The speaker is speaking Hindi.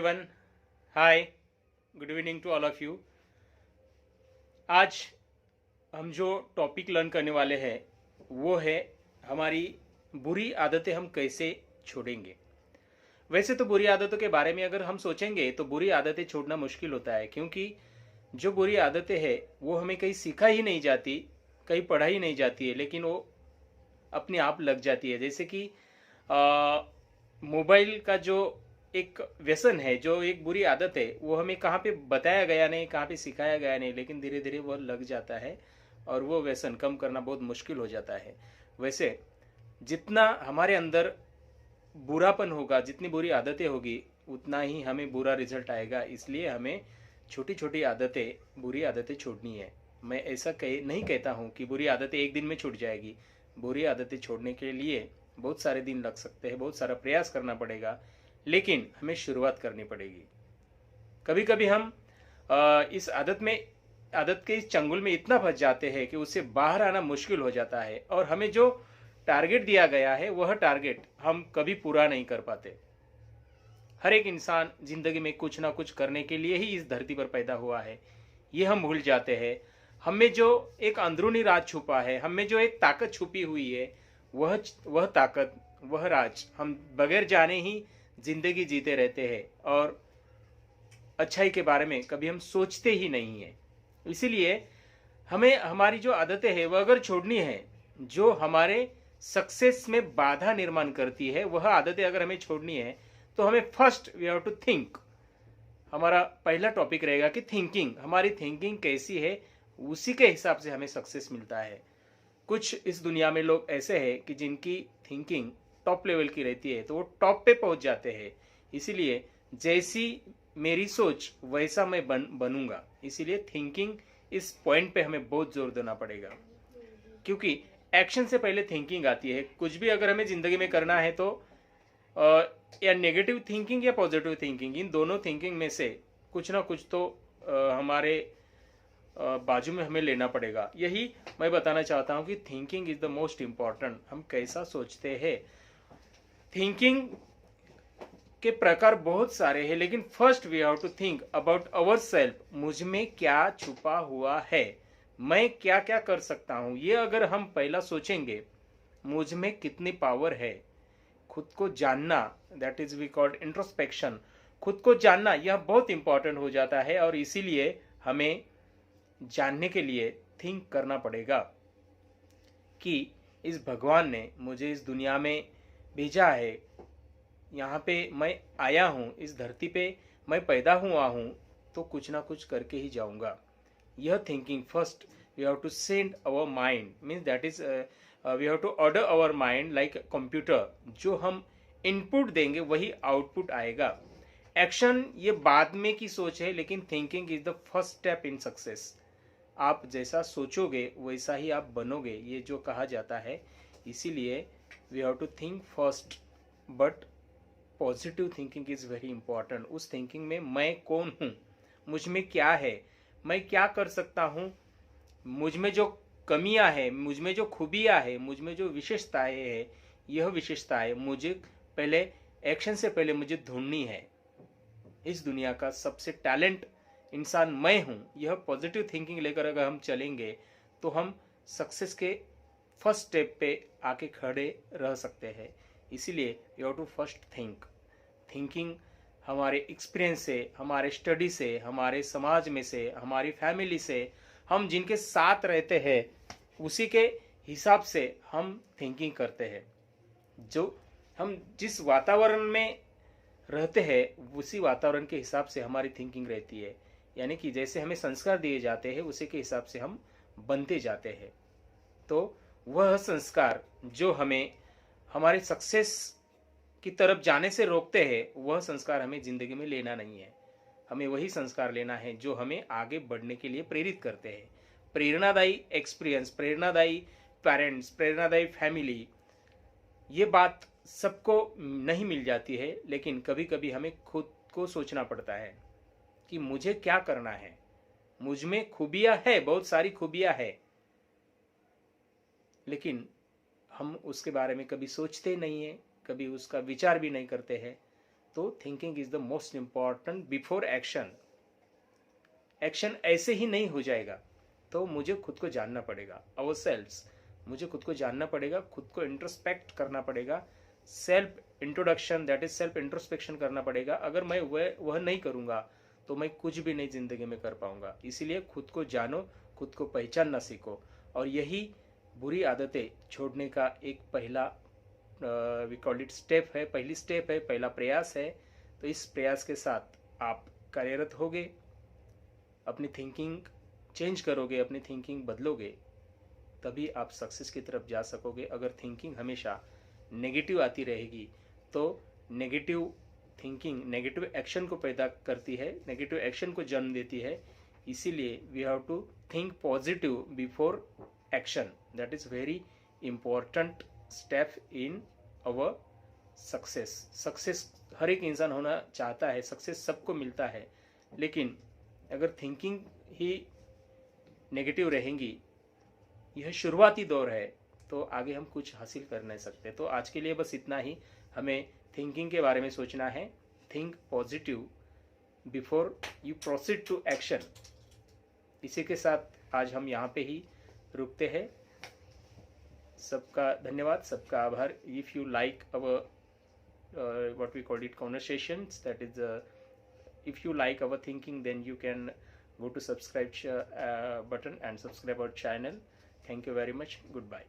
everyone. Hi. Good evening to all of you. आज हम जो टॉपिक लर्न करने वाले हैं वो है हमारी बुरी आदतें हम कैसे छोड़ेंगे। वैसे तो बुरी आदतों के बारे में अगर हम सोचेंगे तो बुरी आदतें छोड़ना मुश्किल होता है, क्योंकि जो बुरी आदतें हैं वो हमें कहीं सीखा ही नहीं जाती, कहीं पढ़ा ही नहीं जाती है, लेकिन वो अपने आप लग जाती है। जैसे कि मोबाइल का जो एक व्यसन है, जो एक बुरी आदत है, वो हमें कहाँ पे बताया गया नहीं, कहाँ पे सिखाया गया नहीं, लेकिन धीरे धीरे वो लग जाता है और वो व्यसन कम करना बहुत मुश्किल हो जाता है। वैसे जितना हमारे अंदर बुरापन होगा, जितनी बुरी आदतें होगी, उतना ही हमें बुरा रिजल्ट आएगा। इसलिए हमें छोटी छोटी आदतें, बुरी आदतें छोड़नी है। मैं ऐसा नहीं कहता हूँ कि बुरी आदतें एक दिन में छूट जाएगी। बुरी आदतें छोड़ने के लिए बहुत सारे दिन लग सकते हैं, बहुत सारा प्रयास करना पड़ेगा, लेकिन हमें शुरुआत करनी पड़ेगी। कभी कभी हम इस आदत के इस चंगुल में इतना फंस जाते हैं कि उससे बाहर आना मुश्किल हो जाता है, और हमें जो टारगेट दिया गया है वह टारगेट हम कभी पूरा नहीं कर पाते। हर एक इंसान जिंदगी में कुछ ना कुछ करने के लिए ही इस धरती पर पैदा हुआ है, ये हम भूल जाते हैं। हमें जो एक अंदरूनी राज छुपा है, हमें जो एक ताकत छुपी हुई है, वह ताकत, वह राज हम बगैर जाने ही जिंदगी जीते रहते हैं, और अच्छाई के बारे में कभी हम सोचते ही नहीं है। इसीलिए हमें हमारी जो आदतें हैं वह अगर छोड़नी है, जो हमारे सक्सेस में बाधा निर्माण करती है, वह आदतें अगर हमें छोड़नी है, तो हमें first we have to think. हमारा पहला टॉपिक रहेगा कि थिंकिंग, हमारी थिंकिंग कैसी है, उसी के हिसाब से हमें सक्सेस मिलता है। कुछ इस दुनिया में लोग ऐसे हैं कि जिनकी थिंकिंग टॉप लेवल की रहती है, तो वो टॉप पे पहुंच जाते हैं। इसीलिए जैसी मेरी सोच वैसा मैं बनूंगा। इसीलिए थिंकिंग, इस पॉइंट पे हमें बहुत जोर देना पड़ेगा, क्योंकि एक्शन से पहले थिंकिंग आती है। कुछ भी अगर हमें जिंदगी में करना है तो या नेगेटिव थिंकिंग या पॉजिटिव थिंकिंग, इन दोनों थिंकिंग में से कुछ ना कुछ तो हमारे बाजू में हमें लेना पड़ेगा। यही मैं बताना चाहता हूँ कि thinking is the most important. हम कैसा सोचते हैं, थिंकिंग के प्रकार बहुत सारे हैं, लेकिन first we have to think about our self. मुझ में क्या छुपा हुआ है, मैं क्या क्या कर सकता हूँ, ये अगर हम पहला सोचेंगे, मुझ में कितनी पावर है, खुद को जानना, that is we called introspection. खुद को जानना यह बहुत इंपॉर्टेंट हो जाता है, और इसीलिए हमें जानने के लिए थिंक करना पड़ेगा कि इस भगवान ने मुझे इस दुनिया में भेजा है, यहाँ पे मैं आया हूँ, इस धरती पे मैं पैदा हुआ हूँ, तो कुछ ना कुछ करके ही जाऊंगा। यह thinking first we have to send our mind, means that is we have to order our mind like computer. जो हम इनपुट देंगे वही आउटपुट आएगा। एक्शन ये बाद में की सोच है, लेकिन thinking is the first step in success. आप जैसा सोचोगे वैसा ही आप बनोगे, ये जो कहा जाता है। इसीलिए we have to think first, but positive thinking is very important. उस थिंकिंग में मैं कौन हूँ, मुझ में क्या है, मैं क्या कर सकता हूँ, मुझ में जो कमियां हैं, मुझ में जो खूबियां हैं, मुझ में जो विशेषताएं हैं, यह विशेषताएं मुझे पहले, एक्शन से पहले मुझे ढूंढनी है। इस दुनिया का सबसे टैलेंट इंसान मैं हूँ, यह पॉजिटिव थिंकिंग लेकर अगर हम चलेंगे तो हम सक्सेस के फर्स्ट स्टेप पे आके खड़े रह सकते हैं। इसीलिए you have to first think. Thinking हमारे एक्सपीरियंस से, हमारे स्टडी से, हमारे समाज में से, हमारी फैमिली से, हम जिनके साथ रहते हैं उसी के हिसाब से हम थिंकिंग करते हैं। जो हम जिस वातावरण में रहते हैं उसी वातावरण के हिसाब से हमारी थिंकिंग रहती है। यानी कि जैसे हमें संस्कार दिए जाते हैं उसी के हिसाब से हम बनते जाते हैं। तो वह संस्कार जो हमें हमारे सक्सेस की तरफ जाने से रोकते हैं, वह संस्कार हमें जिंदगी में लेना नहीं है। हमें वही संस्कार लेना है जो हमें आगे बढ़ने के लिए प्रेरित करते हैं। प्रेरणादायी एक्सपीरियंस, प्रेरणादायी पेरेंट्स, प्रेरणादायी फैमिली, ये बात सबको नहीं मिल जाती है, लेकिन कभी कभी हमें खुद को सोचना पड़ता है कि मुझे क्या करना है। मुझ में खूबियां है, बहुत सारी खूबियां है, लेकिन हम उसके बारे में कभी सोचते नहीं है, कभी उसका विचार भी नहीं करते हैं। तो thinking is the most important before action. Action ऐसे ही नहीं हो जाएगा, तो मुझे खुद को जानना पड़ेगा, अवर सेल्व्स, मुझे खुद को जानना पड़ेगा, खुद को इंट्रोस्पेक्ट करना पड़ेगा, self introduction that is self introspection करना पड़ेगा। अगर मैं वह नहीं करूँगा तो मैं कुछ भी नहीं जिंदगी में कर पाऊंगा। इसीलिए खुद को जानो, खुद को पहचानना सीखो, और यही बुरी आदतें छोड़ने का एक पहला वी कॉल इट स्टेप है, पहली स्टेप है, पहला प्रयास है। तो इस प्रयास के साथ आप कार्यरत होगे, अपनी थिंकिंग चेंज करोगे, अपनी थिंकिंग बदलोगे, तभी आप सक्सेस की तरफ जा सकोगे। अगर थिंकिंग हमेशा नेगेटिव आती रहेगी तो नेगेटिव थिंकिंग नेगेटिव एक्शन को पैदा करती है, नेगेटिव एक्शन को जन्म देती है। इसीलिए we have to think positive before action, that is very important step in our success. Success हर एक इंसान होना चाहता है, सक्सेस सबको मिलता है, लेकिन अगर थिंकिंग ही नेगेटिव रहेंगी, यह शुरुआती दौर है, तो आगे हम कुछ हासिल कर नहीं सकते। तो आज के लिए बस इतना ही, हमें थिंकिंग के बारे में सोचना है। Think positive before you proceed to action. इसी के साथ आज हम यहाँ पे ही रुकते हैं। सबका धन्यवाद, सबका आभार। If you like our what we call it conversations, that is if you like our thinking, then you can go to subscribe button and subscribe our channel. Thank you very much. Goodbye.